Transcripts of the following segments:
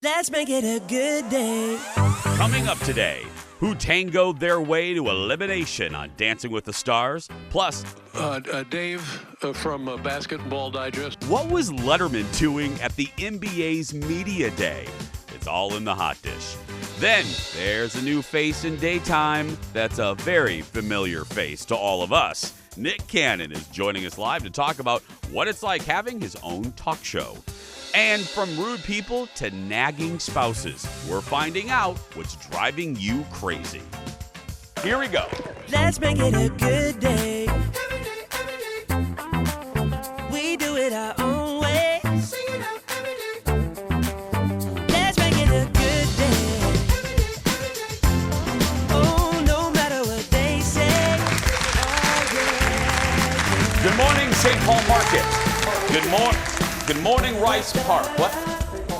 Let's make it a good day. Coming up today, who tangoed their way to elimination on Dancing with the Stars? Plus, Dave from Basketball Digest. what was Letterman doing at the NBA's Media Day? It's all in the hot dish. Then, there's a new face in daytime that's a very familiar face to all of us. Nick Cannon is joining us live to talk about what it's like having his own talk show. And from rude people to nagging spouses, we're finding out what's driving you crazy. Here we go. Let's make it a good day. We do it our own way. Let's make it a good day. Oh, no matter what they say. Oh, yeah. Good morning, St. Paul Market. Good morning, Rice Park. What?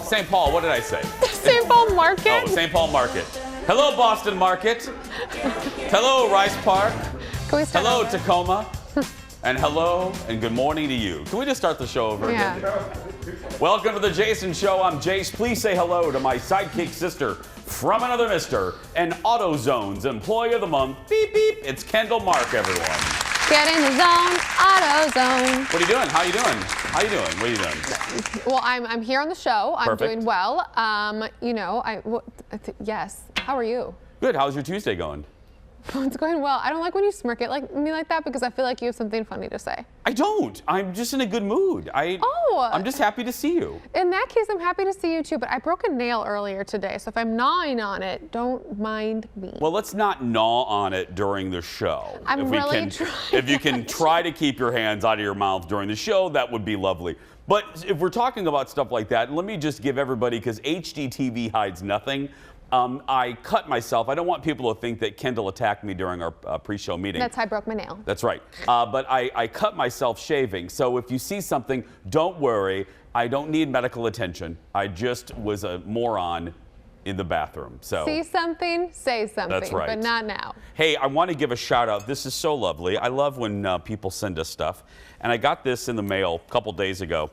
St. Paul, what did I say? St. Paul Market? Oh, St. Paul Market. Hello, Boston Market. Hello, Rice Park. Can we start Hello, over? Tacoma. And hello and good morning to you. Can we just start the show over again? Yeah. Welcome to the Jason Show. I'm Jace. Please say hello to my sidekick sister from another mister and AutoZone's Employee of the Month. Beep, beep. It's Kendall Mark, everyone. Get in the zone, AutoZone. What are you doing? How are you doing? What are you doing? Well, I'm here on the show. I'm Perfect. doing well. Yes. How are you? Good. How's your Tuesday going? It's going well. I don't like when you smirk at me like that because I feel like you have something funny to say. I don't. I'm just in a good mood. I'm just happy to see you. In that case, I'm happy to see you too, but I broke a nail earlier today, so if I'm gnawing on it, don't mind me. Well, let's not gnaw on it during the show. I'm really trying. If you can try to keep your hands out of your mouth during the show, that would be lovely. But if we're talking about stuff like that, let me just give everybody, because HDTV hides nothing. I cut myself. I don't want people to think that Kendall attacked me during our pre-show meeting. That's how I broke my nail. That's right. But I cut myself shaving. So if you see something, don't worry. I don't need medical attention. I just was a moron in the bathroom. So See something, say something. That's right. But not now. Hey, I want to give a shout out. This is so lovely. I love when people send us stuff. And I got this in the mail a couple days ago,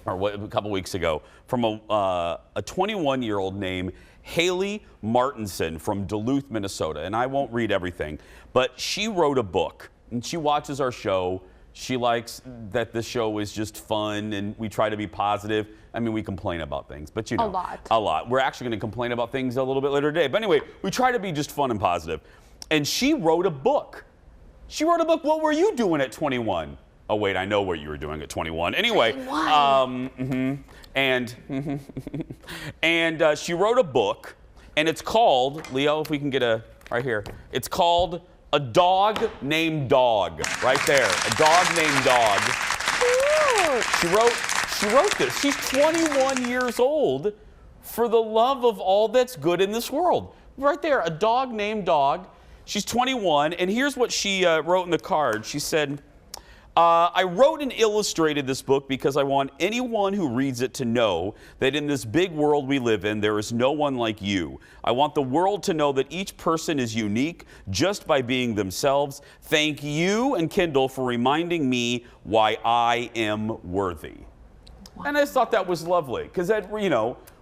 or a couple weeks ago, from a 21-year-old named Haley Martinson from Duluth, Minnesota. And I won't read everything, but she wrote a book and she watches our show. She likes that the show is just fun and we try to be positive. I mean, we complain about things, but you know. A lot. We're actually going to complain about things a little bit later today. But anyway, we try to be just fun and positive. And she wrote a book. What were you doing at 21? Oh, wait, I know what you were doing at 21. Anyway, and she wrote a book, and it's called, Leo, if we can get right here, it's called A Dog Named Dog, right there, A Dog Named Dog. Cute. She wrote this. She's 21 years old for the love of all that's good in this world. Right there, A Dog Named Dog. She's 21, and here's what she wrote in the card. She said, I wrote and illustrated this book because I want anyone who reads it to know that in this big world we live in, there is no one like you. I want the world to know that each person is unique just by being themselves. Thank you and Kendall for reminding me why I am worthy. Wow. And I just thought that was lovely because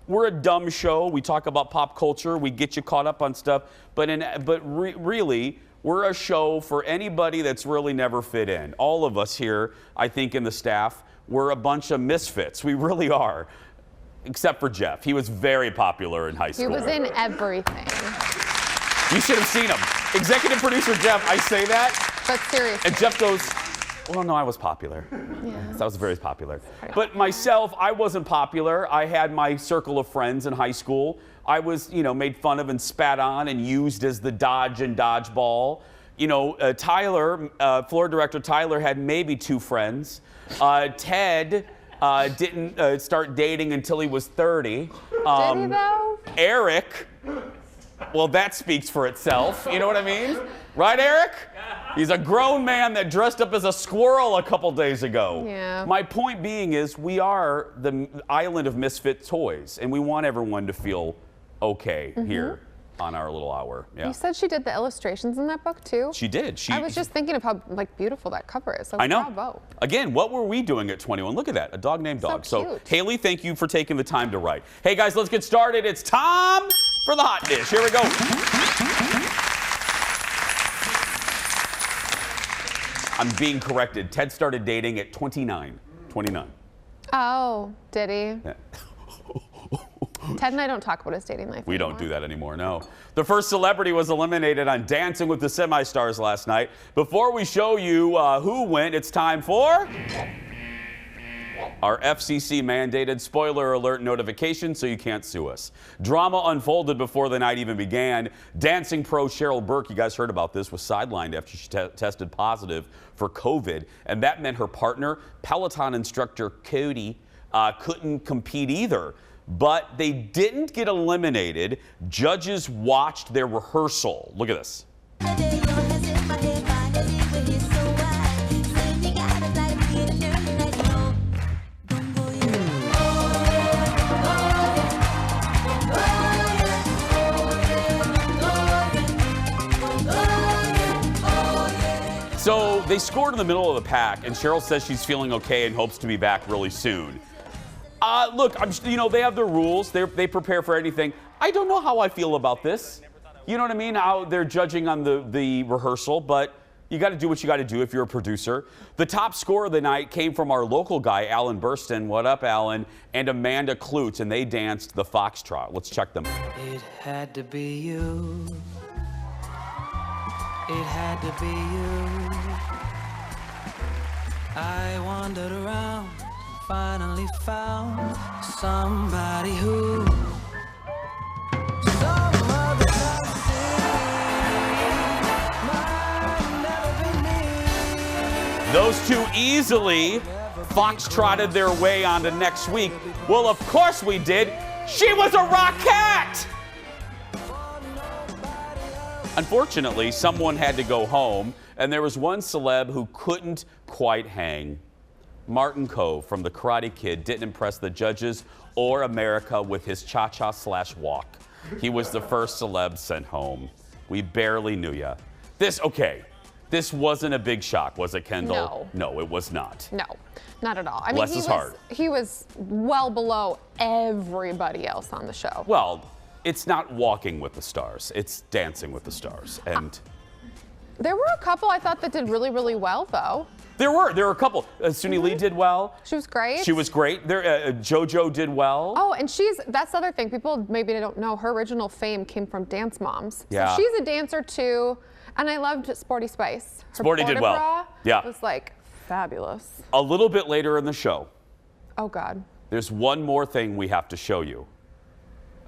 we're a dumb show. We talk about pop culture. We get you caught up on stuff. Really, we're a show for anybody that's really never fit in. All of us here, I think, in the staff, we're a bunch of misfits. We really are. Except for Jeff. He was very popular in high school. He was in everything. You should have seen him. Executive producer Jeff, I say that. But seriously. And Jeff goes, well, no, I was popular. Yeah. I was very popular. But myself, I wasn't popular. I had my circle of friends in high school. I was, made fun of and spat on and used as the dodge and dodgeball. Tyler, floor director Tyler, had maybe 2 friends. Ted didn't start dating until he was 30. Did he though? Eric, well, that speaks for itself. You know what I mean? Right, Eric? He's a grown man that dressed up as a squirrel a couple days ago. Yeah. My point being is we are the island of misfit toys, and we want everyone to feel okay here. on our little hour. Yeah. You said she did the illustrations in that book too? She did. I was just thinking of how beautiful that cover is. So I know. Bravo. Again, what were we doing at 21? Look at that, a dog named Dog. So So cute. Haley, thank you for taking the time to write. Hey guys, let's get started. It's time for the hot dish. Here we go. I'm being corrected. Ted started dating at 29. 29. Oh, did he? Yeah. Ted and I don't talk about his dating life We anymore. don't do that anymore, no. The first celebrity was eliminated on Dancing with the Semi-Stars last night. Before we show you who went, it's time for our FCC-mandated spoiler alert notification so you can't sue us. Drama unfolded before the night even began. Dancing pro Cheryl Burke, you guys heard about this, was sidelined after she tested positive for COVID. And that meant her partner, Peloton instructor Cody, couldn't compete either. But they didn't get eliminated. Judges watched their rehearsal. Look at this. So they scored in the middle of the pack, and Cheryl says she's feeling okay and hopes to be back really soon. Look, they have their rules. They prepare for anything. I don't know how I feel about this. You know what I mean? How they're judging on the rehearsal, but you got to do what you got to do if you're a producer. The top score of the night came from our local guy, Alan Burston. What up, Alan? And Amanda Klutz, and they danced the Foxtrot. Let's check them. It had to be you. It had to be you. I wandered around and finally found somebody who some other city might never be me. Those two easily foxtrotted their way onto next week. Well, of course we did. She was a rockette! Unfortunately, someone had to go home, and there was one celeb who couldn't quite hang. Martin Kove from The Karate Kid didn't impress the judges or America with his cha-cha/walk. He was the first celeb sent home. We barely knew ya. This wasn't a big shock, was it, Kendall? No, it was not. No, not at all. I mean, Less is hard. He was well below everybody else on the show. Well, it's not Walking with the Stars. It's Dancing with the Stars. And There were a couple I thought that did really, really well, though. there were a couple. Suni Lee did well. She was great. She was great. JoJo did well. Oh, and that's the other thing. People maybe don't know, her original fame came from Dance Moms. Yeah. So she's a dancer too. And I loved Sporty Spice. Her Sporty did Porta well. bra Yeah. was like fabulous. A little bit later in the show, Oh God. there's one more thing we have to show you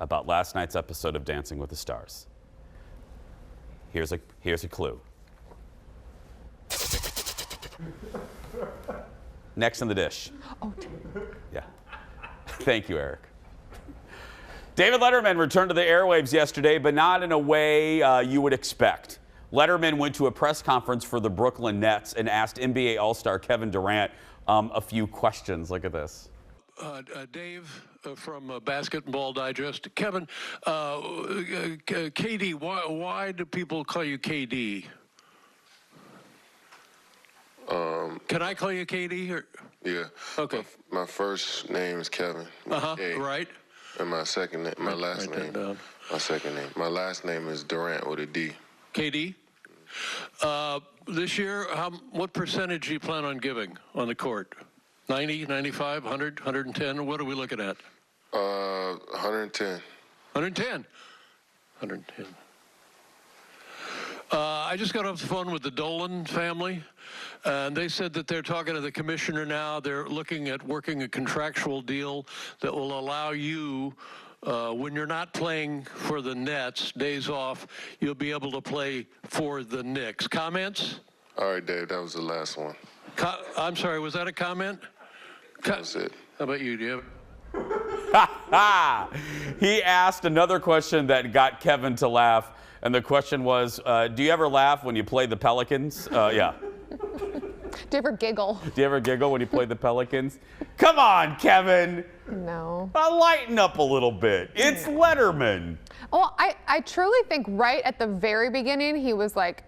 about last night's episode of Dancing with the Stars. Here's a clue. Next on the dish. Oh, Yeah. Thank you, Eric. David Letterman returned to the airwaves yesterday, but not in a way you would expect. Letterman went to a press conference for the Brooklyn Nets and asked NBA All-Star Kevin Durant a few questions. Look at this. Dave from Basketball Digest. Kevin, KD, why do people call you KD? Can I call you KD? Or? Yeah. Okay. My first name is Kevin. with a K. Right. And my second name, my last Write that name. down. My second name. My last name is Durant with a D. KD. This year, what percentage do you plan on giving on the court? 90, 95, 100, 110? What are we looking at? 110. 110. 110. I just got off the phone with the Dolan family, and they said that they're talking to the commissioner now. They're looking at working a contractual deal that will allow you, when you're not playing for the Nets, days off, you'll be able to play for the Knicks. Comments? All right, Dave, that was the last one. I'm sorry, was that a comment? That's it. How about you? Do you have? He asked another question that got Kevin to laugh, and the question was, do you ever laugh when you play the Pelicans? Yeah. Do you ever giggle? Do you ever giggle when you played the Pelicans? Come on, Kevin. No. Lighten up a little bit. It's Letterman. Well, I truly think right at the very beginning he was like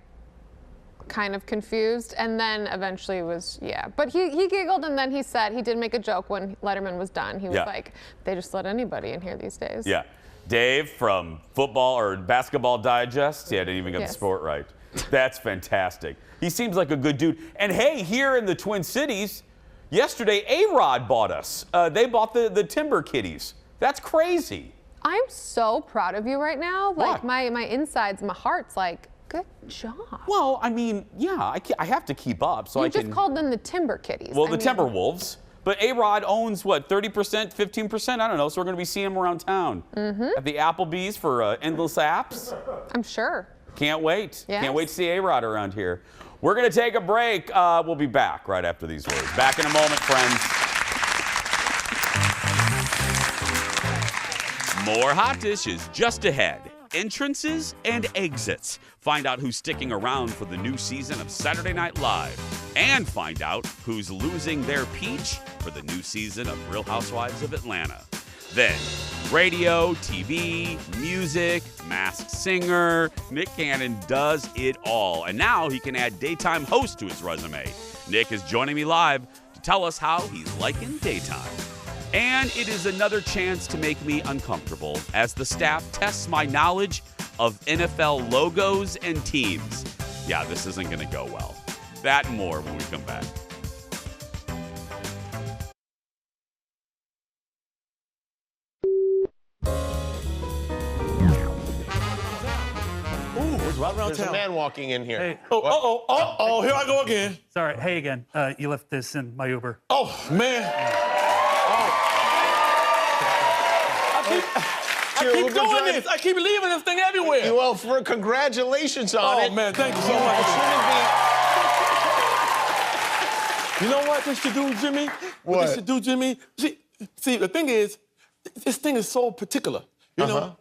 kind of confused, and then eventually was, yeah. But he giggled, and then he said he did make a joke when Letterman was done. He was like, they just let anybody in here these days. Yeah. Dave from Football or Basketball Digest. Yeah, I didn't even get the sport right. That's fantastic. He seems like a good dude. And hey, here in the Twin Cities, yesterday A-Rod bought us. They bought the Timber Kitties. That's crazy. I'm so proud of you right now. Like What? my insides, my heart's like, good job. Well, I mean, yeah, I have to keep up so You I just can. called them the Timber Kitties. Well, I the mean, Timberwolves. But A-Rod owns, what, 30%, 15%? I don't know. So we're going to be seeing him around town. At the Applebee's for endless apps. I'm sure. Can't wait. Yes. Can't wait to see A-Rod around here. We're going to take a break. We'll be back right after these words. Back in a moment, friends. More Hot Dish is just ahead. Entrances and exits. Find out who's sticking around for the new season of Saturday Night Live. And find out who's losing their peach for the new season of Real Housewives of Atlanta. Then, radio, TV, music, Masked Singer. Nick Cannon does it all. And now he can add daytime host to his resume. Nick is joining me live to tell us how he's liking daytime. And it is another chance to make me uncomfortable as the staff tests my knowledge of NFL logos and teams. Yeah, this isn't going to go well. That and more when we come back. Right around There's a town. man walking in here. Hey. Oh, here I go again. Sorry. Hey again. You left this in my Uber. Oh, man. I keep Uber doing driver? this. I keep leaving this thing everywhere. Well, for congratulations on it. Oh, man, thank you so much. You know what this should do, Jimmy? What this should do, Jimmy? See, the thing is, this thing is so particular. You know,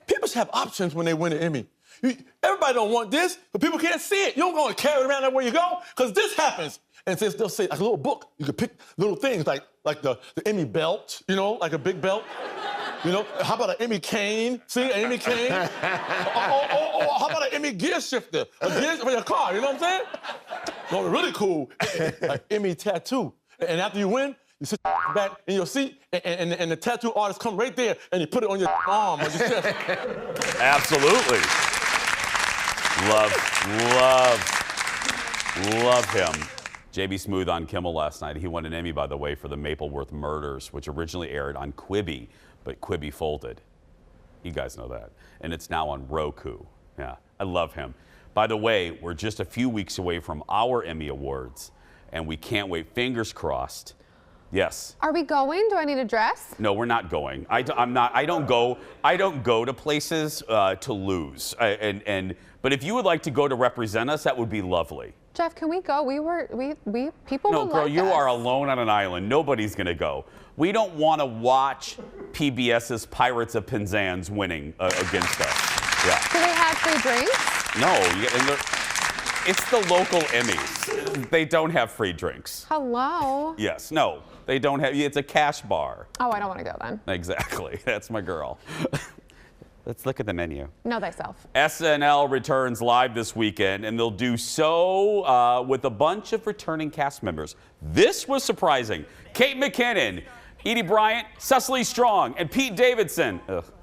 people should have options when they win an Emmy. Everybody don't want this, but people can't see it. You don't go and carry it around everywhere you go, because this happens. And since they'll say, like a little book, you can pick little things like the Emmy belt, you know, like a big belt. You know, how about an Emmy cane? See, an Emmy cane? or how about an Emmy gear shifter? A gear for your car, you know what I'm saying? No, really cool, an Emmy tattoo. And after you win, you sit back in your seat, and the tattoo artist come right there, and you put it on your arm or your chest. Absolutely. Love him. JB Smooth on Kimmel last night. He won an Emmy, by the way, for the Mapleworth Murders, which originally aired on Quibi, but Quibi folded. You guys know that. And it's now on Roku. Yeah, I love him. By the way, we're just a few weeks away from our Emmy Awards, and we can't wait. Fingers crossed. Yes. Are we going? Do I need a dress? No, we're not going. I don't go to places to lose. But if you would like to go to represent us, that would be lovely. Jeff, can we go? People No, will girl, like you us. are alone on an island. Nobody's gonna go. We don't want to watch PBS's Pirates of Penzance winning against us. Yeah. Do they have free drinks? No, it's the local Emmys. They don't have free drinks. Hello. Yes, no, they don't have. It's a cash bar. Oh, I don't want to go then. Exactly. That's my girl. Let's look at the menu. Know thyself. SNL returns live this weekend, and they'll do so with a bunch of returning cast members. This was surprising. Kate McKinnon, Edie Bryant, Cecily Strong, and Pete Davidson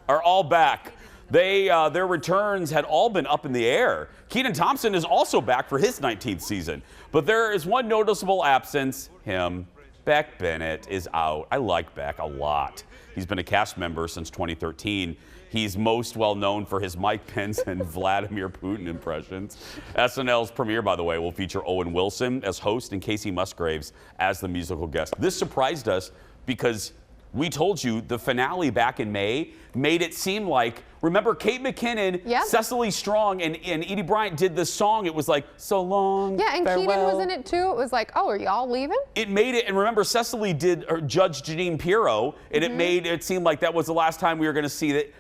are all back. Their returns had all been up in the air. Kenan Thompson is also back for his 19th season. But there is one noticeable absence, him. Beck Bennett is out. I like Beck a lot. He's been a cast member since 2013. He's most well known for his Mike Pence and Vladimir Putin impressions. SNL's premiere, by the way, will feature Owen Wilson as host and Casey Musgraves as the musical guest. This surprised us because we told you the finale back in May made it seem like, remember Kate McKinnon, Cecily Strong, and Edie Bryant did this song. It was like, so long, Yeah, and farewell. Kenan was in it too. It was like, oh, are y'all leaving? It made it, and remember Cecily did Judge Janine Pirro, and it made it seem like that was the last time we were going to see that.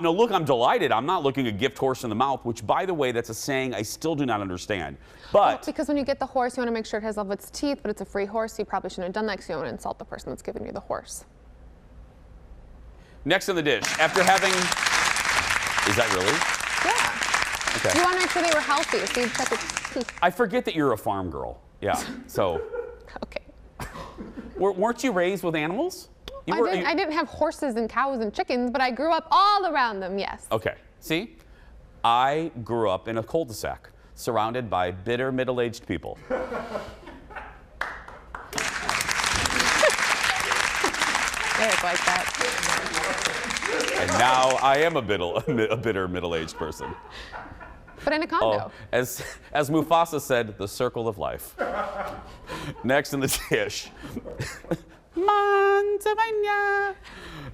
No, look, I'm delighted. I'm not looking a gift horse in the mouth, which, by the way, that's a saying I still do not understand. But Because when you get the horse, you want to make sure it has all of its teeth, but it's a free horse, so you probably shouldn't have done that because you don't want to insult the person that's giving you the horse. next on the dish, after having, is that really? Yeah. Okay. You want to make sure they were healthy, so you check its teeth. I forget that you're a farm girl. Yeah. So, Okay. weren't you raised with animals? I didn't have horses and cows and chickens, but I grew up all around them, yes. Okay. See, I grew up in a cul-de-sac surrounded by bitter middle-aged people. Eric like that. And now I am a bitter middle-aged person. But in a condo. Oh, as Mufasa said, the circle of life. Next in the dish.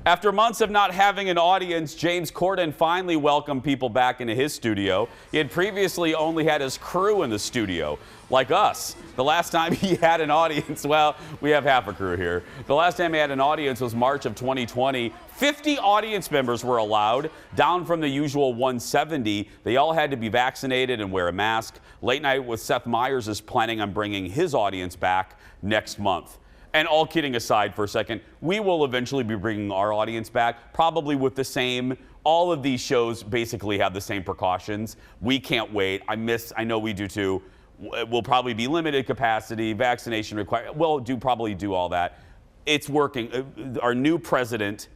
After months of not having an audience, James Corden finally welcomed people back into his studio. He had previously only had his crew in the studio, like us. The last time he had an audience, well, we have half a crew here. The last time he had an audience was March of 2020. 50 audience members were allowed, down from the usual 170. They all had to be vaccinated and wear a mask. Late Night with Seth Meyers is planning on bringing his audience back next month. And all kidding aside for a second, we will eventually be bringing our audience back, probably with the same, all of these shows basically have the same precautions. We can't wait. I know we do too. We'll probably be limited capacity, vaccination required. We'll probably do all that. It's working. Our new president,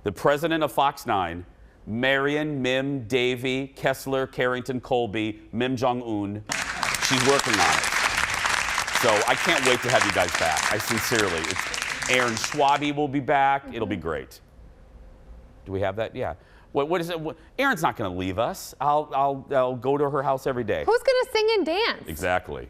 the president of Fox 9, Marion, Mim, Davey, Kessler, Carrington, Colby, Mim Jong-un, she's working on it. So I can't wait to have you guys back. I sincerely. Aaron Schwabe will be back. It'll be great. Do we have that? Yeah. What is it? Aaron's not going to leave us. I'll go to her house every day. Who's going to sing and dance? Exactly.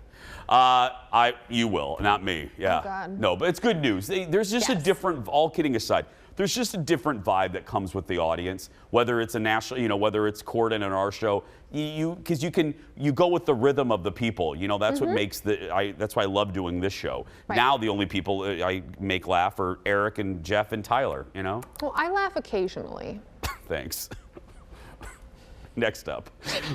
You will, not me. Yeah. Oh, God. No, but it's good news. There's just a different, all kidding aside, there's just a different vibe that comes with the audience, whether it's a national, whether it's Corden and our show, because you go with the rhythm of the people. That's what makes that's why I love doing this show. Right. Now the only people I make laugh are Eric and Jeff and Tyler, Well, I laugh occasionally. Thanks. Next up,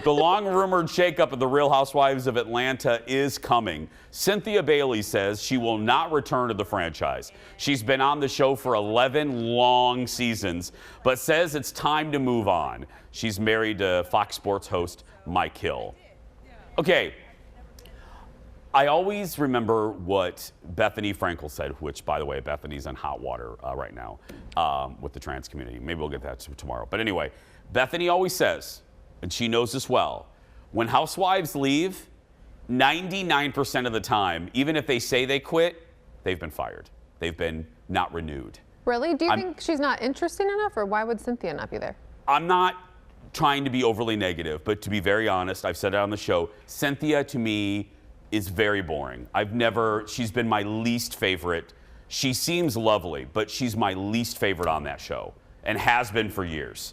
the long-rumored shakeup of the Real Housewives of Atlanta is coming. Cynthia Bailey says she will not return to the franchise. She's been on the show for 11 long seasons, but says it's time to move on. She's married to Fox Sports host Mike Hill. Okay, I always remember what Bethany Frankel said, which, by the way, Bethany's in hot water right now with the trans community. Maybe we'll get that tomorrow. But anyway, Bethany always says, and she knows this well, when housewives leave, 99% of the time, even if they say they quit, they've been fired. They've been not renewed. Really? Do you think she's not interesting enough, or why would Cynthia not be there? I'm not trying to be overly negative, but to be very honest, I've said it on the show, Cynthia to me is very boring. She's been my least favorite. She seems lovely, but she's my least favorite on that show and has been for years.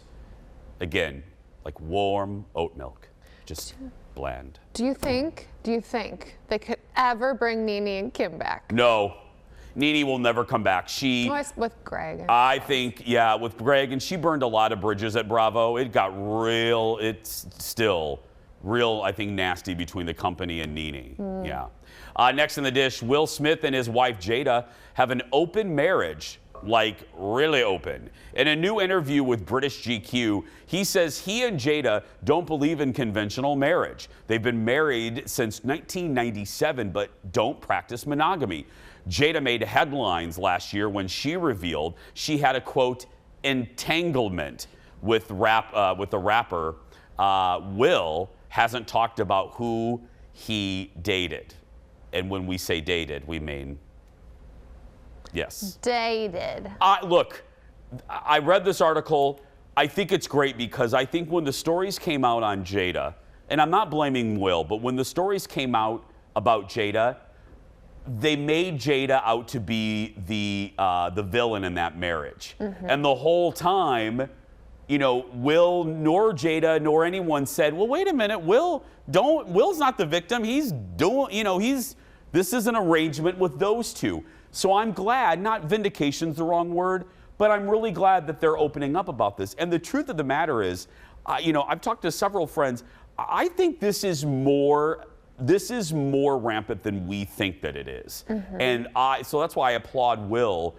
Again, like warm oat milk, just bland. Do you think they could ever bring Nene and Kim back? No, Nene will never come back. With Greg. I think, yeah, with Greg, and she burned a lot of bridges at Bravo. It got real, it's still real, I think, nasty between the company and Nene. Yeah. Next in the dish, Will Smith and his wife Jada have an open marriage, like really open. In a new interview with British GQ, he says he and Jada don't believe in conventional marriage. They've been married since 1997, but don't practice monogamy. Jada made headlines last year when she revealed she had a, quote, entanglement with the rapper. Will hasn't talked about who he dated. And when we say dated, we mean, yes. Dated. Look, I read this article. I think it's great because I think when the stories came out on Jada, and I'm not blaming Will, but when the stories came out about Jada, they made Jada out to be the villain in that marriage. And the whole time, Will nor Jada nor anyone said, well, wait a minute, Will's not the victim. He's doing, this is an arrangement with those two. So I'm glad, not vindication's the wrong word, but I'm really glad that they're opening up about this. And the truth of the matter is, I've talked to several friends. I think this is more rampant than we think that it is. And so that's why I applaud Will.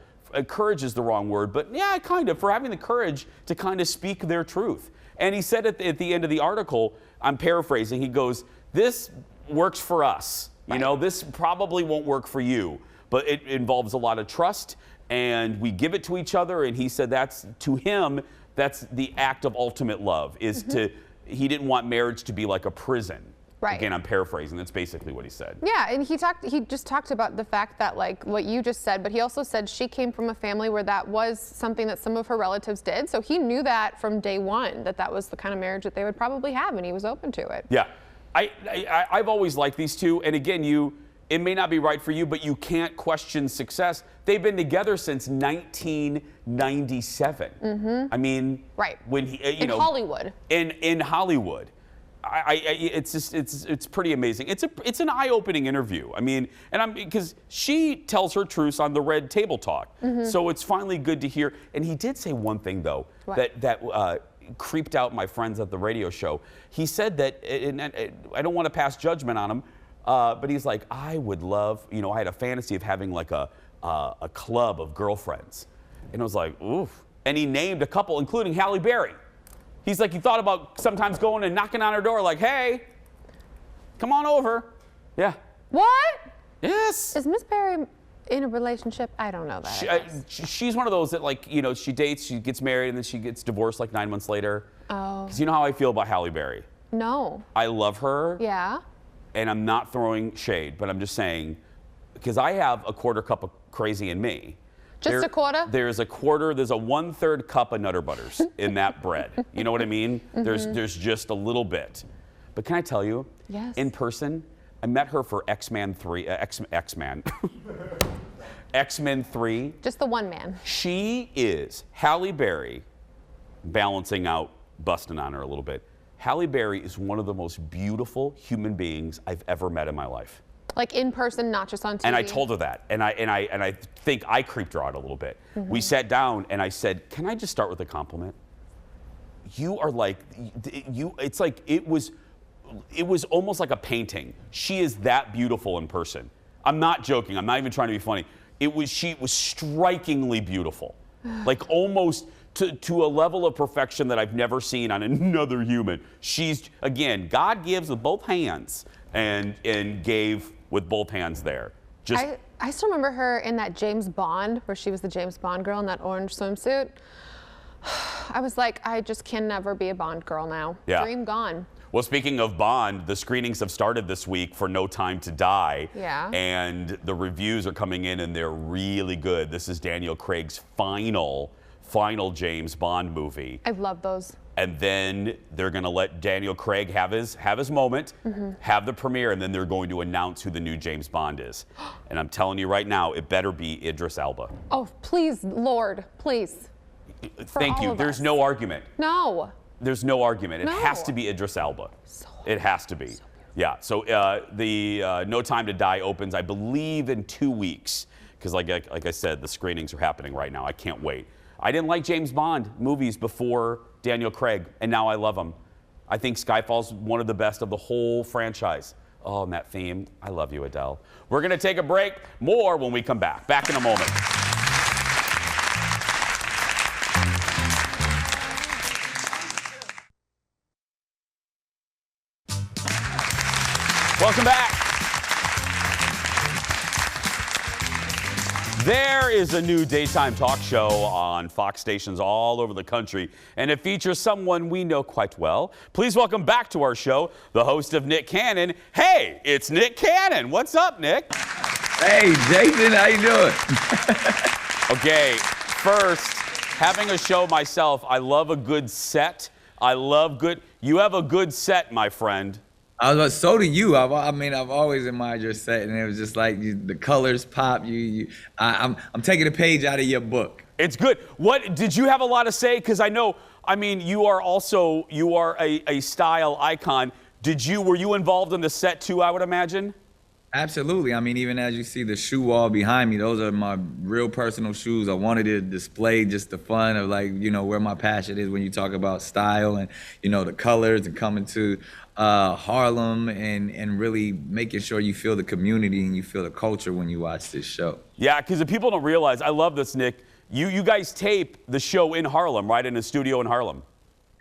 Courage is the wrong word, but yeah, kind of, for having the courage to kind of speak their truth. And he said at the end of the article, I'm paraphrasing, he goes, this works for us. This probably won't work for you, but it involves a lot of trust, and we give it to each other. And he said that's the act of ultimate love, is he didn't want marriage to be like a prison. Right. Again, I'm paraphrasing. That's basically what he said. Yeah, and he just talked about the fact that, like what you just said, but he also said she came from a family where that was something that some of her relatives did. So he knew that from day one, that was the kind of marriage that they would probably have, and he was open to it. Yeah. I've always liked these two. And again, it may not be right for you, but you can't question success. They've been together since 1997. I mean, right. When he, in Hollywood. In Hollywood. It's pretty amazing. It's an eye-opening interview. I mean, because she tells her truths on the Red Table Talk, so it's finally good to hear. And he did say one thing though that creeped out my friends at the radio show. He said that, and I don't want to pass judgment on him, but he's like, I would love, I had a fantasy of having like a club of girlfriends, and I was like, oof. And he named a couple, including Halle Berry. He's like, he thought about sometimes going and knocking on her door like, hey, come on over. Yeah. What? Yes. Is Miss Berry in a relationship? I don't know that. She's one of those that, like, she dates, she gets married, and then she gets divorced like 9 months later. Oh. Because you know how I feel about Halle Berry. No. I love her. Yeah. And I'm not throwing shade, but I'm just saying, because I have a quarter cup of crazy in me. Just a quarter? There's a 1/3 cup of Nutter Butters in that bread. You know what I mean? There's just a little bit. But can I tell you? Yes. In person, I met her for X-Men 3. X-Men 3. Just the one man. She is Halle Berry, balancing out, busting on her a little bit. Halle Berry is one of the most beautiful human beings I've ever met in my life. Like in person, not just on TV. And I told her that, and I think I creeped her out a little bit. We sat down, and I said, "Can I just start with a compliment? You are like, it's like it was almost like a painting. She is that beautiful in person. I'm not joking. I'm not even trying to be funny. She was strikingly beautiful, like almost to a level of perfection that I've never seen on another human. She's, again, God gives with both hands, and gave with both hands there. I still remember her in that James Bond, where she was the James Bond girl in that orange swimsuit. I was like, I just can never be a Bond girl now. Yeah. Dream gone. Well, speaking of Bond, the screenings have started this week for No Time to Die. Yeah. And the reviews are coming in, and they're really good. This is Daniel Craig's final James Bond movie. I love those. And then they're going to let Daniel Craig have his moment, have the premiere, and then they're going to announce who the new James Bond is. And I'm telling you right now, it better be Idris Elba. Oh, please, Lord, please. Thank you. There's no argument. No. There's no argument. It No. has to be Idris Elba. So It has to be. so Yeah. So the No Time to Die opens, I believe, in 2 weeks. Because like I said, the screenings are happening right now. I can't wait. I didn't like James Bond movies before Daniel Craig, and now I love him. I think Skyfall's one of the best of the whole franchise. Oh, and that theme. I love you, Adele. We're going to take a break. More when we come back. Back in a moment. Welcome back. There is a new daytime talk show on Fox stations all over the country, and it features someone we know quite well. Please welcome back to our show the host of Nick Cannon. Hey, it's Nick Cannon. What's up, Nick? Hey, Jason, how you doing? Okay, first, having a show myself, I love a good set. You have a good set, my friend. I was about, so do you. I've always admired your set, and it was just like the colors pop. I'm taking a page out of your book. It's good. What did you have a lot to say? Because I know, you are a style icon. Were you involved in the set too? I would imagine. Absolutely. I mean, even as you see the shoe wall behind me, those are my real personal shoes. I wanted to display just the fun of, like, where my passion is when you talk about style and, the colors, and coming to Harlem and really making sure you feel the community and you feel the culture when you watch this show. Yeah, because if people don't realize, I love this, Nick. You guys tape the show in Harlem, right? In a studio in Harlem.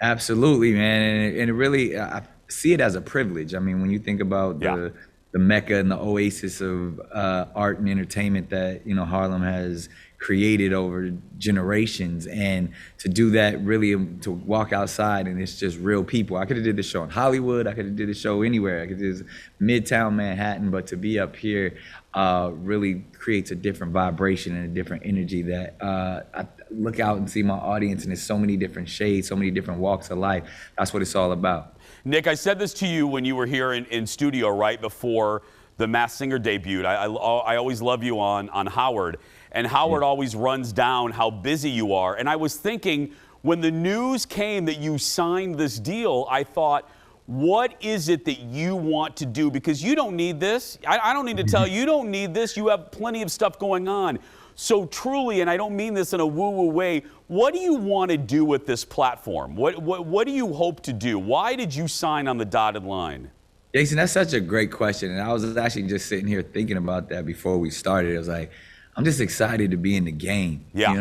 Absolutely, man. And it really, I see it as a privilege. I mean, when you think about the mecca and the oasis of art and entertainment that Harlem has created over generations, and to do that, really, to walk outside and it's just real people. I could have did the show in Hollywood, I could have did the show anywhere, I could do this Midtown Manhattan, but to be up here really creates a different vibration and a different energy that I look out and see my audience, and there's so many different shades, so many different walks of life. That's what it's all about. Nick, I said this to you when you were here in studio right before the Masked Singer debuted. I always love you on Howard, and Howard always runs down how busy you are. And I was thinking, when the news came that you signed this deal, I thought, what is it that you want to do? Because you don't need this. I don't need to tell you, you don't need this. You have plenty of stuff going on. So truly, and I don't mean this in a woo-woo way, what do you want to do with this platform? What do you hope to do? Why did you sign on the dotted line? Jason, that's such a great question. And I was actually just sitting here thinking about that before we started. I was like, I'm just excited to be in the game. Yeah.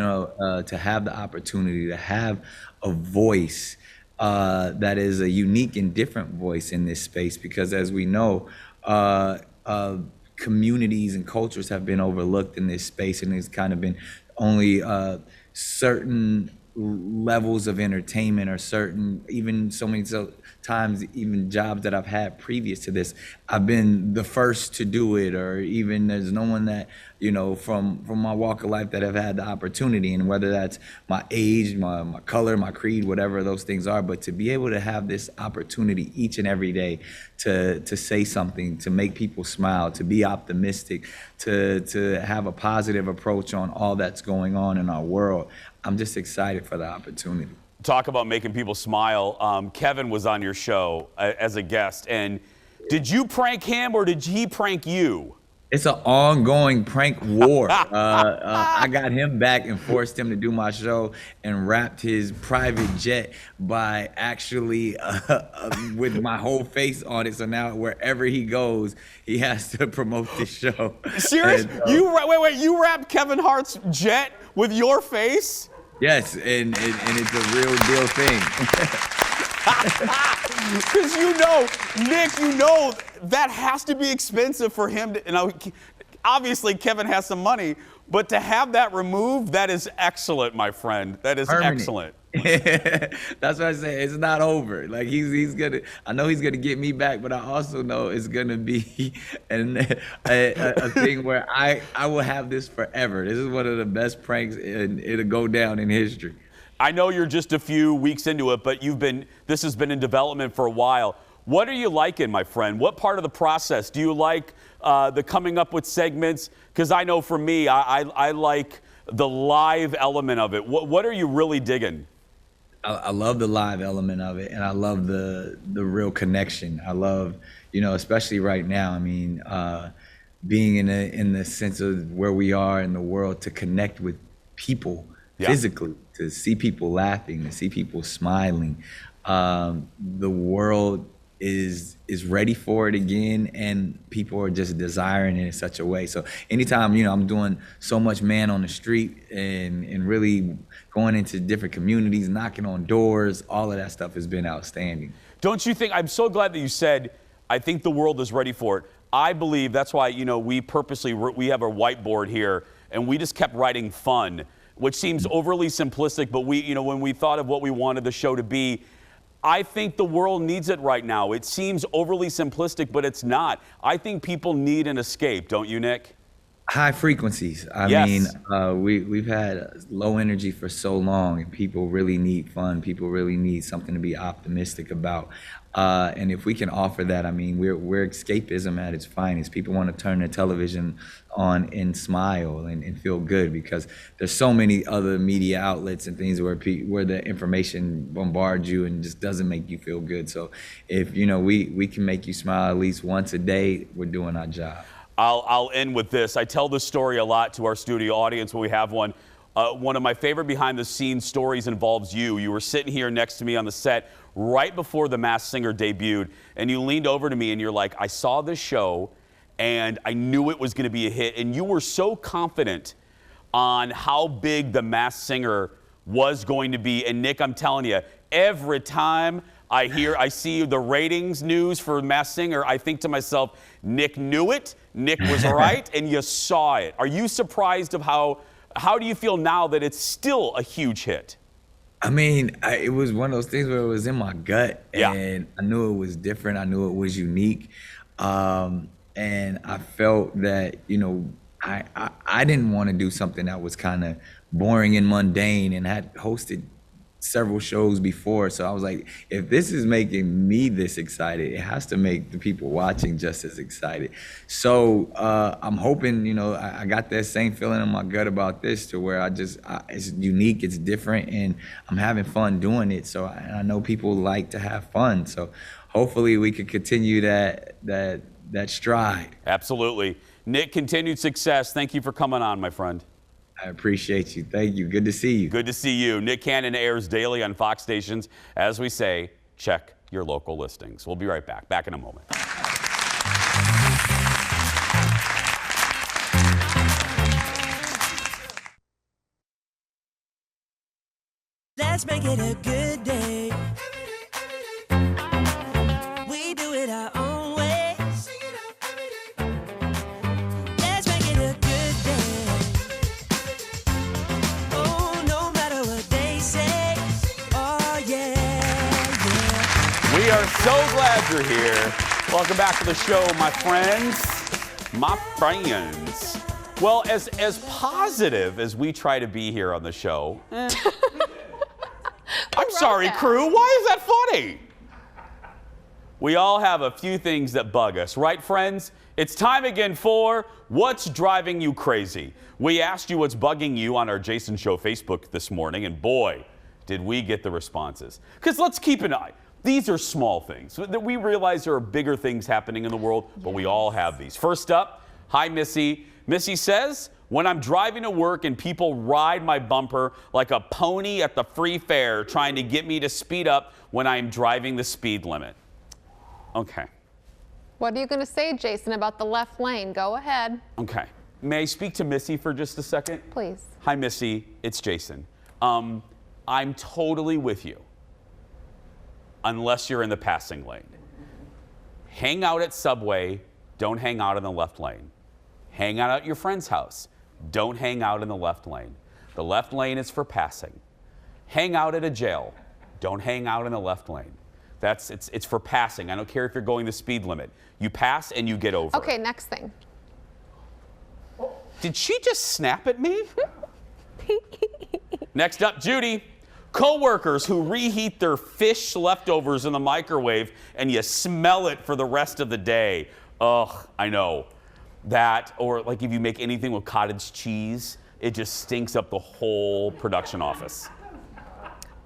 To have the opportunity to have a voice that is a unique and different voice in this space, because as we know, communities and cultures have been overlooked in this space, and it's kind of been only certain levels of entertainment, or certain, even so many times, even jobs that I've had previous to this, I've been the first to do it, or even there's no one that, from my walk of life that have had the opportunity, and whether that's my age, my color, my creed, whatever those things are, but to be able to have this opportunity each and every day to say something, to make people smile, to be optimistic, to have a positive approach on all that's going on in our world. I'm just excited for the opportunity. Talk about making people smile. Kevin was on your show as a guest, and did you prank him or did he prank you? It's an ongoing prank war. I got him back and forced him to do my show, and wrapped his private jet by actually with my whole face on it. So now wherever he goes, he has to promote the show. Serious? And, wait, you wrapped Kevin Hart's jet with your face? Yes, and it's a real deal thing. Because Nick, that has to be expensive for him to, obviously Kevin has some money, but to have that removed, that is excellent, my friend. That is excellent. That's what I say. It's not over. Like I know he's gonna get me back, but I also know it's gonna be a thing where I will have this forever. This is one of the best pranks, and it'll go down in history. I know you're just a few weeks into it, but this has been in development for a while. What are you liking, my friend? What part of the process? Do you like the coming up with segments? Because I know for me, I like the live element of it. What are you really digging? I love the live element of it, and I love the real connection. I love, especially right now, I mean, being in the sense of where we are in the world, to connect with people physically, to see people laughing, to see people smiling. The world is ready for it again, and people are just desiring it in such a way. So anytime, I'm doing so much man on the street and really going into different communities, knocking on doors, all of that stuff has been outstanding. Don't you think, I'm so glad that you said, I think the world is ready for it. I believe that's why, we we have a whiteboard here, and we just kept writing fun, which seems overly simplistic, but when we thought of what we wanted the show to be, I think the world needs it right now. It seems overly simplistic, but it's not. I think people need an escape, don't you, Nick? High frequencies. I Yes. mean, we've had low energy for so long, and people really need fun. People really need something to be optimistic about. And if we can offer that, I mean, we're escapism at its finest. People want to turn their television on and smile and feel good, because there's so many other media outlets and things where the information bombards you and just doesn't make you feel good. So if we can make you smile at least once a day, we're doing our job. I'll end with this. I tell this story a lot to our studio audience when we have one. One of my favorite behind-the-scenes stories involves you. You were sitting here next to me on the set right before The Masked Singer debuted, and you leaned over to me and you're like, I saw this show and I knew it was going to be a hit. And you were so confident on how big The Masked Singer was going to be. And Nick, I'm telling you, every time I see the ratings news for Masked Singer, I think to myself, Nick knew it, Nick was right, and you saw it. Are you surprised of how do you feel now that it's still a huge hit? I mean, it was one of those things where it was in my gut, Yeah. and I knew it was different. I knew it was unique, and I felt that I didn't want to do something that was kind of boring and mundane, and had hosted several shows before. So I was like, if this is making me this excited, it has to make the people watching just as excited. So I'm hoping, I got that same feeling in my gut about this, to where it's unique, it's different, and I'm having fun doing it. So I know people like to have fun. So hopefully we could continue that stride. Absolutely. Nick, continued success. Thank you for coming on, my friend. I appreciate you. Thank you. Good to see you. Good to see you. Nick Cannon airs daily on Fox stations. As we say, check your local listings. We'll be right back. Back in a moment. Let's make it a good day. We do it our own way. Let's make it a good day. Oh, no matter what they say. Oh, yeah, yeah. We are so glad you're here. Welcome back to the show, my friends. My friends. Well, as positive as we try to be here on the show, I'm sorry, that? crew. Why is that funny? We all have a few things that bug us, right, friends? It's time again for What's Driving You Crazy? We asked you what's bugging you on our Jason Show Facebook this morning, and boy, did we get the responses. Because let's keep an eye. These are small things. We realize there are bigger things happening in the world, but we all have these. First up, hi, Missy. Missy says, when I'm driving to work and people ride my bumper like a pony at the free fair trying to get me to speed up when I'm driving the speed limit. Okay. What are you going to say, Jason, about the left lane? Go ahead. Okay. May I speak to Missy for just a second? Please. Hi, Missy. It's Jason. I'm totally with you, unless you're in the passing lane. Hang out at Subway. Don't hang out in the left lane. Hang out at your friend's house. Don't hang out in the left lane. The left lane is for passing. Hang out at a jail. Don't hang out in the left lane. It's for passing. I don't care if you're going the speed limit. You pass and you get over. Okay, next thing. Did she just snap at me? Next up, Judy. Coworkers who reheat their fish leftovers in the microwave and you smell it for the rest of the day. Ugh, I know. That, or like if you make anything with cottage cheese, it just stinks up the whole production office.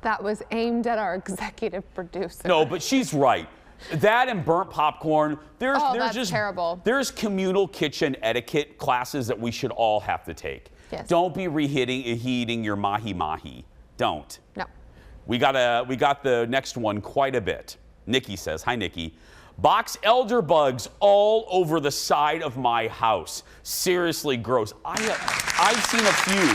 That was aimed at our executive producer. No, but she's right. That and burnt popcorn, there's that's just terrible. There's communal kitchen etiquette classes that we should all have to take. Yes. Don't be reheating your mahi-mahi. Don't. No. We got the next one quite a bit. Nikki says, hi, Nikki. Box elder bugs all over the side of my house. Seriously gross. I've seen a few.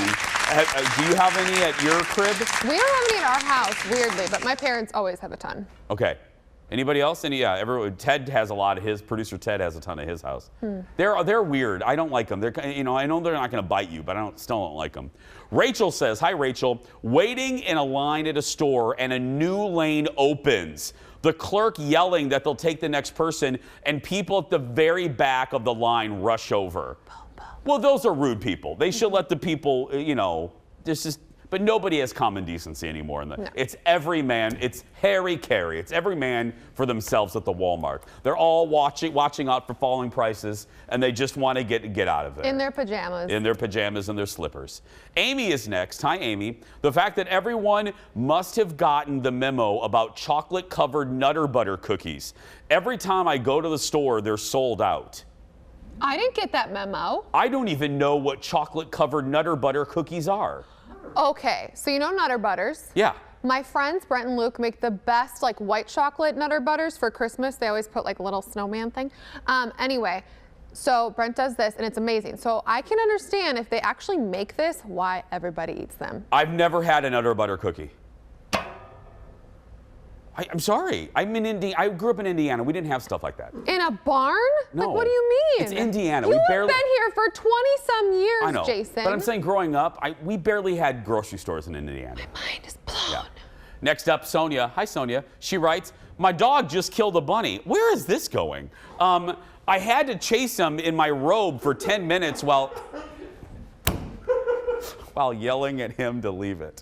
Do you have any at your crib? We don't have any in our house, weirdly, but my parents always have a ton. Okay. Anybody else? Everyone. Ted has a lot of his. Producer Ted has a ton at his house. They're weird. I don't like them. I know they're not going to bite you, but still don't like them. Rachel says, hi, Rachel. Waiting in a line at a store and a new lane opens. The clerk yelling that they'll take the next person, and people at the very back of the line rush over. Well, those are rude people. They should let the people, but nobody has common decency anymore. It's every man. It's Harry Carey. It's every man for themselves at the Walmart. They're all watching out for falling prices, and they just want to get out of there. In their pajamas. In their pajamas and their slippers. Amy is next. Hi, Amy. The fact that everyone must have gotten the memo about chocolate-covered Nutter Butter cookies. Every time I go to the store, they're sold out. I didn't get that memo. I don't even know what chocolate-covered Nutter Butter cookies are. Okay, so you know Nutter Butters? Yeah. My friends, Brent and Luke, make the best like white chocolate Nutter Butters for Christmas. They always put like a little snowman thing. Anyway, so Brent does this and it's amazing. So I can understand if they actually make this, why everybody eats them. I've never had a Nutter Butter cookie. I'm sorry. I'm in I grew up in Indiana. We didn't have stuff like that. In a barn? No. Like, what do you mean? It's Indiana. You've been been here for 20-some years, I know. Jason. But I'm saying growing up, we barely had grocery stores in Indiana. My mind is blown. Yeah. Next up, Sonia. Hi, Sonia. She writes, my dog just killed a bunny. Where is this going? I had to chase him in my robe for 10 minutes while yelling at him to leave it.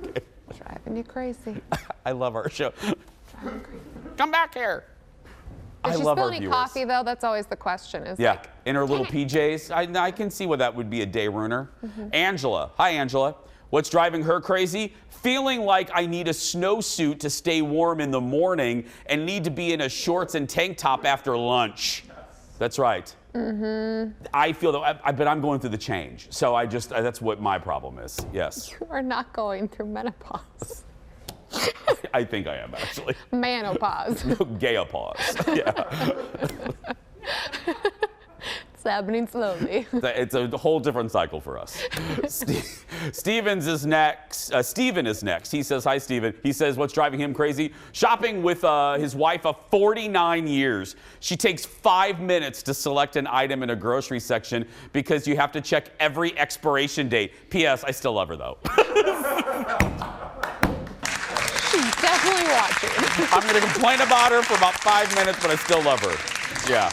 Okay. Driving you crazy. I love our show. Come back here. Did I she love spill our any viewers. coffee, though? That's always the question. Yeah, in her little PJs. I can see why that would be a day ruiner. Angela. Hi, Angela. What's driving her crazy? Feeling like I need a snowsuit to stay warm in the morning and need to be in a shorts and tank top after lunch. That's right. I feel that, but I'm going through the change. So that's what my problem is. Yes. You are not going through menopause. I think I am, actually. Manopause. Gayopause. Yeah. It's happening slowly. It's a whole different cycle for us. Steven is next. He says, hi, Steven. He says, what's driving him crazy? Shopping with his wife of 49 years. She takes 5 minutes to select an item in a grocery section because you have to check every expiration date. P.S. I still love her, though. She's definitely watching. I'm going to complain about her for about 5 minutes, but I still love her. Yeah.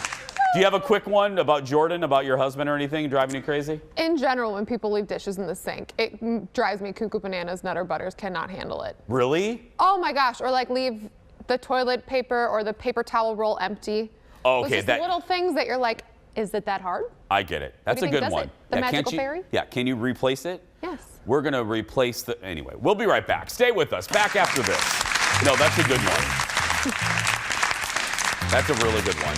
Do you have a quick one about Jordan, about your husband or anything driving you crazy? In general, when people leave dishes in the sink, it drives me cuckoo bananas. Nutter Butters cannot handle it. Really? Oh my gosh, or like leave the toilet paper or the paper towel roll empty. Oh, Those okay. just little things that you're like, is it that hard? I get it. That's do a you think good does one. it? The magical fairy? Yeah, can you replace it? Yes. We're going to replace anyway, we'll be right back. Stay with us. Back after this. No, that's a good one. That's a really good one.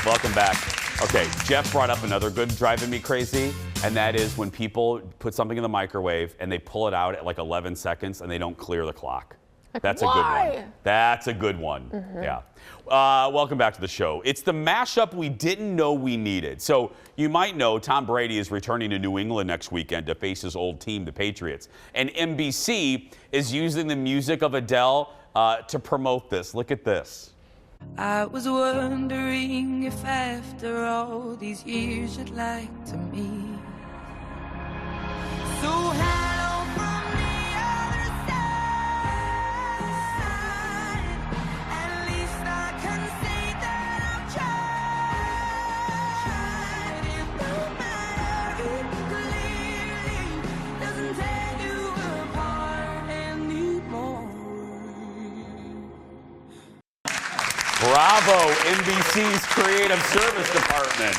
Welcome back. Okay, Jeff brought up another good driving me crazy, and that is when people put something in the microwave and they pull it out at like 11 seconds and they don't clear the clock. That's a good one. That's a good one. Yeah. Welcome back to the show. It's the mashup we didn't know we needed. So you might know Tom Brady is returning to New England next weekend to face his old team, the Patriots. And NBC is using the music of Adele to promote this. Look at this. I was wondering if after all these years you'd like to meet. So hello from the other side. At least I can say that I've tried. If no matter it clearly doesn't tear you apart anymore. Bravo, NBC's Creative Service Department.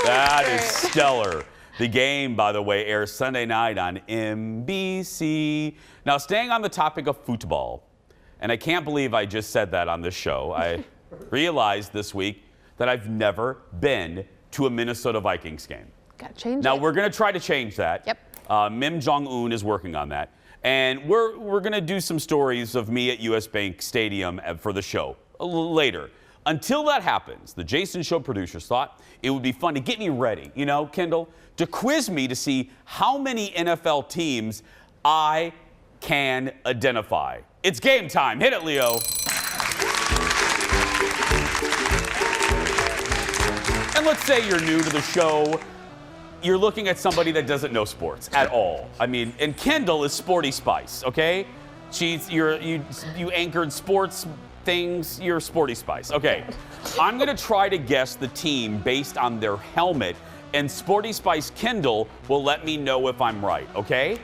That is stellar. The Game, by the way, airs Sunday night on NBC. Now, staying on the topic of football, and I can't believe I just said that on this show. I realized this week that I've never been to a Minnesota Vikings game. Gotta change Now, it. we're going to try to change that. Yep. Kim Jong-un is working on that. And we're going to do some stories of me at US Bank Stadium for the show a little later. Until that happens, the Jason Show producers thought it would be fun to get me ready, you know, Kendall, to quiz me to see how many NFL teams I can identify. It's game time. Hit it, Leo. And let's say you're new to the show. You're looking at somebody that doesn't know sports at all. I mean, and Kendall is Sporty Spice, okay? You anchored sports things. You're Sporty Spice. Okay. I'm going to try to guess the team based on their helmet, and Sporty Spice Kendall will let me know if I'm right, okay?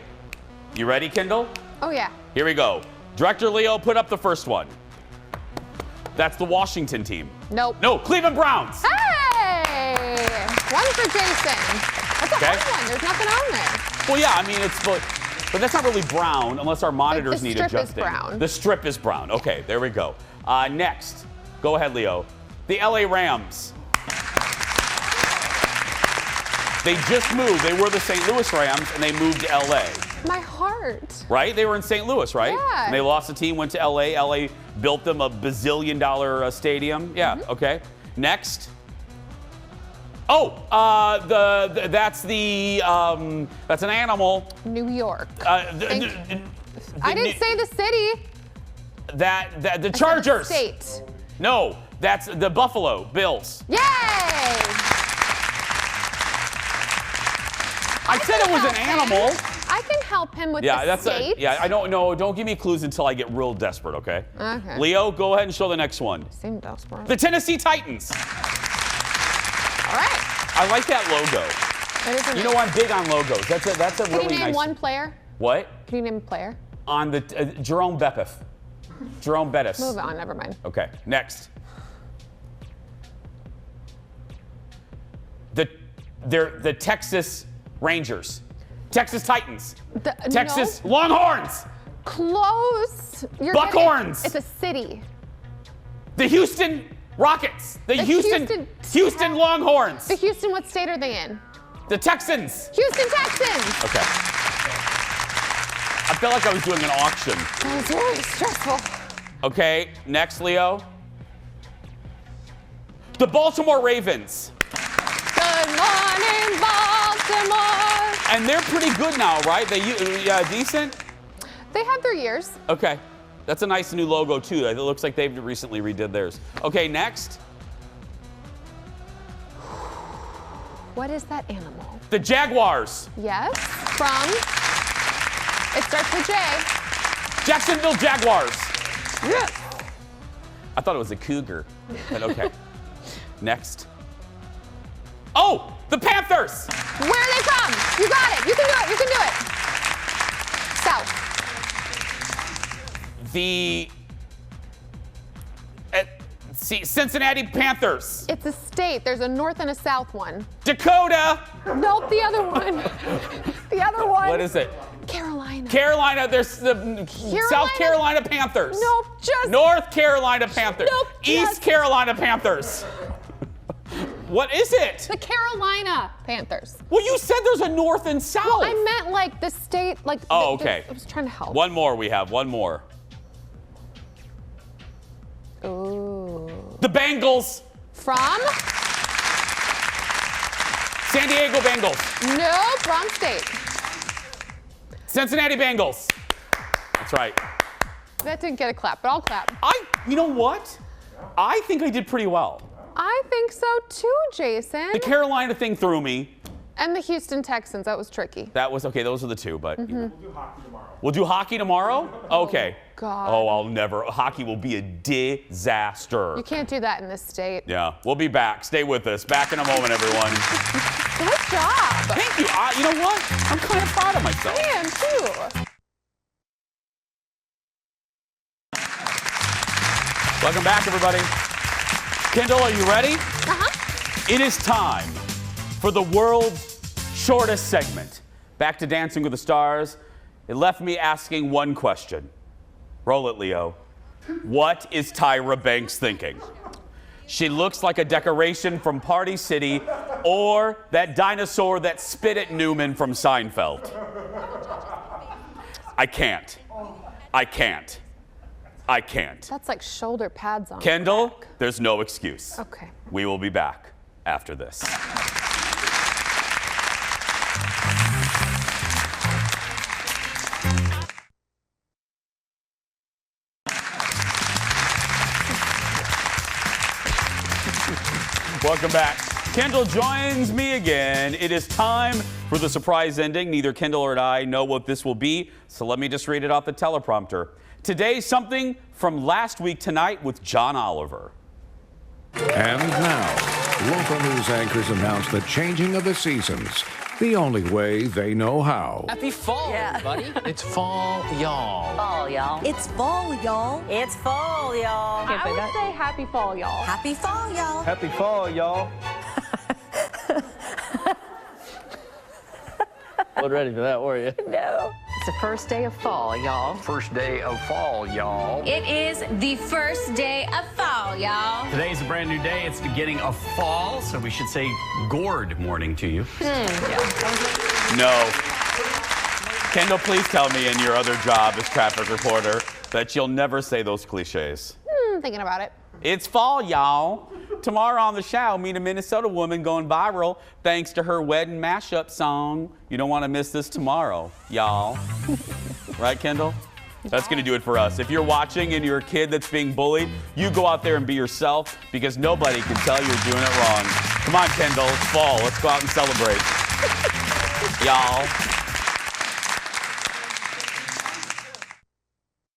You ready, Kendall? Oh, yeah. Here we go. Director Leo, put up the first one. That's the Washington team. Nope. No, Cleveland Browns. Hey! One for Jason. That's a hard one. There's nothing on there. Well, yeah, I mean, but that's not really brown unless our monitors need adjusting. The strip is brown. The strip is brown. Okay, there we go. Next, go ahead, Leo. The LA Rams. They just moved. They were the St. Louis Rams, and they moved to LA. My heart. Right? They were in St. Louis, right? Yeah. And they lost the team, went to LA. LA built them a bazillion-dollar stadium. Yeah, okay. Next. Oh, that's an animal. New York. I didn't say the city. The Chargers. State. No, that's the Buffalo Bills. Yay! I said it was an animal. I can help him with the state. I don't know. Don't give me clues until I get real desperate, okay? Okay. Leo, go ahead and show the next one. Seem desperate. The Tennessee Titans. All right. I like that logo. You know, I'm big on logos. That's a really nice. Can you name one player? What? Can you name a player? On the Jerome Bettis. Jerome Bettis. Move on. Never mind. Okay. Next. The Texas Rangers. Texas Titans. Texas Longhorns. Close. Buckhorns. It's a city. The Houston Rockets. The Houston Longhorns. The Houston, what state are they in? The Texans. Houston Texans. Okay. I felt like I was doing an auction. That was really stressful. Okay, next, Leo. The Baltimore Ravens. Good morning, Baltimore. And they're pretty good now, right? Decent? They had their years. Okay. That's a nice new logo, too. It looks like they've recently redid theirs. Okay, next. What is that animal? The Jaguars. Yes. From? It starts with J. Jacksonville Jaguars. Yes. I thought it was a cougar, but okay. Next. Oh, the Panthers. Where are they from? You got it. You can do it. You can do it. South. Cincinnati Panthers. It's a state. There's a north and a south one. Dakota. Nope, the other one. The other one. What is it? Carolina. Carolina. There's the South Carolina Panthers. Nope, just North Carolina Panthers. Nope, East Carolina Panthers. What is it? The Carolina Panthers. Well, you said there's a north and south. Well, I meant like the state, like. Oh, okay. I was trying to help. One more we have. One more. Ooh. The Bengals. From? San Diego Bengals. Nope, wrong state. Cincinnati Bengals. That's right. That didn't get a clap, but I'll clap. You know what? I think I did pretty well. I think so too, Jason. The Carolina thing threw me. And the Houston Texans, that was tricky. That was okay. Those are the two, but Mm-hmm. we'll do hockey tomorrow. We'll do hockey tomorrow. Okay. God. Oh, I'll never. Hockey will be a disaster. You can't do that in this state. Yeah, we'll be back. Stay with us. Back in a moment, everyone. Good job. Thank you. You know what? I'm kind of proud of myself. I am too. Welcome back, everybody. Kendall, are you ready? Uh-huh. It is time for the world's shortest segment. Back to Dancing with the Stars. It left me asking one question. Roll it, Leo. What is Tyra Banks thinking? She looks like a decoration from Party City or that dinosaur that spit at Newman from Seinfeld. I can't. That's like shoulder pads on. Kendall, there's no excuse. Okay. We will be back after this. Welcome back. Kendall joins me again. It is time for the surprise ending. Neither Kendall or I know what this will be, so let me just read it off the teleprompter. Today, something from last week tonight with John Oliver. And now, local news anchors announce the changing of the seasons, the only way they know how. Happy fall, everybody. It's fall, y'all. Fall, y'all. It's fall, y'all. It's fall, y'all. I would say happy fall, y'all. Happy fall, y'all. Happy fall, y'all. Wasn't ready for that, were you? No. It's the first day of fall, y'all. First day of fall, y'all. It is the first day of fall, y'all. Today's a brand new day. It's the beginning of fall, so we should say gourd morning to you. No. Kendall, please tell me in your other job as traffic reporter that you'll never say those cliches. Thinking about it. It's fall, y'all. Tomorrow on the show, meet a Minnesota woman going viral thanks to her wedding mashup song. You don't want to miss this tomorrow, y'all. Right, Kendall? That's going to do it for us. If you're watching and you're a kid that's being bullied, you go out there and be yourself because nobody can tell you're doing it wrong. Come on, Kendall. It's fall. Let's go out and celebrate. Y'all.